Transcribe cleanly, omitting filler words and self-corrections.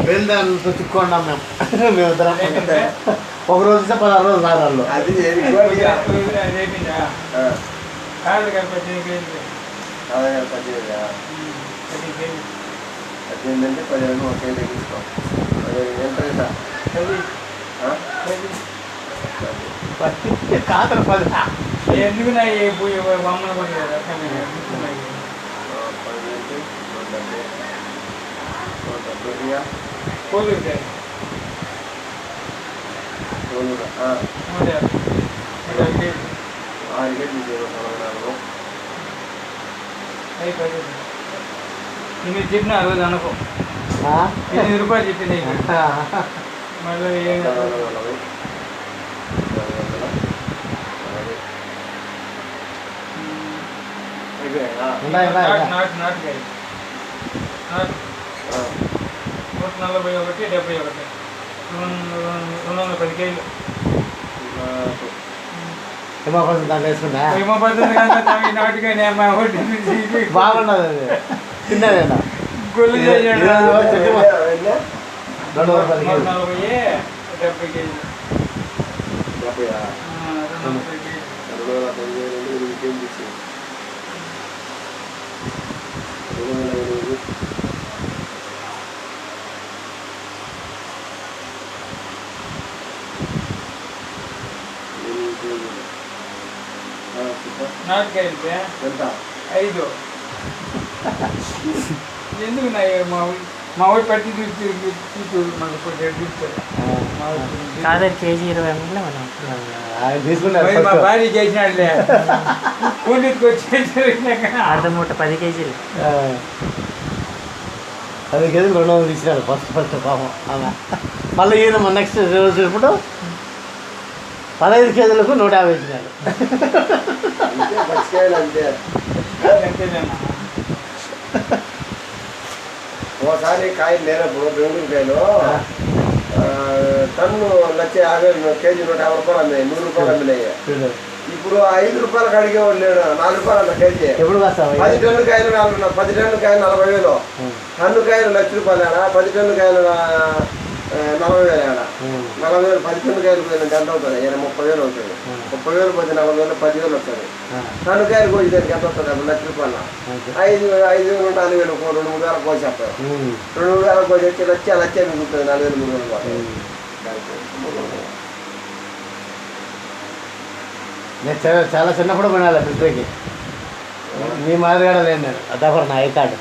బయలుదేరుతో చిక్కుకున్నాం మేము ఇద్దరం ఒక రోజు 16 రోజులు సారాలు అది 18 15 ఒకే తీసుకో కాతలు 10 ఎందుకు నా బొమ్మలు కూడా నేను చెప్పిన ఆ రోజు అనుకో 8 రూపాయలు చెప్పింది మళ్ళీ నాటుకాయ 141 71 210 కేజీలు నాటుకాయ బాగున్నది అది తిన్నదేనా గొల్లు 240 70 కేజీలు నాటుకాయ ఎంత 5 ఎందుకు మా ఊరి పట్టి కాదు కేజీ 20 తీసుకున్నారు మా భార్య చేసినాడులే కూలికి వచ్చి అర్ధ మూట 10 కేజీలు 10 కేజీలు 200 తీసినాడు ఫస్ట్ పాపం ఆమె మళ్ళీ ఈయన మన నెక్స్ట్ రోజు ఇప్పుడు 15 కేజీలకు 150 ఇచ్చినాడు ఓసారి కాయలు లేనప్పుడు బెంగళూరుకాయలు టన్ను 150 కేజీ 150 రూపాయలు అమ్మాయి 100 రూపాయలు అమ్మినాయి ఇప్పుడు 5 రూపాయలు అడిగేవాడు లేడు 4 రూపాయలు అన్న కేజీ ఎప్పుడు 10 టన్ను కాయలు 10 టన్ను కాయలు 40,000 టన్ను కాయలు 1,00,000 రూపాయలు ఆడ 10 టన్ను కాయలు 40,000 ఆడ 40,000 10 టన్ను కాయలు పోయిన ఎంత అవుతుంది 30,000 అవుతుంది 30,000 పోతే 40,000 10,000 వస్తుంది టన్ను కాయలు కోసి దానికి ఎంత వస్తుంది 1,00,000 రూపాయలు 5,000 4,000 2,000 3,000 కోసేస్తారు 2,000 కోసి లచ్చ మిగులుతుంది 4,000 3,000 నేను చాలా చిన్నప్పుడు కొనాలి ఫిల్టర్కి మీ మాదిరిగా లేదు నేను అదొక నా ఐ కార్డు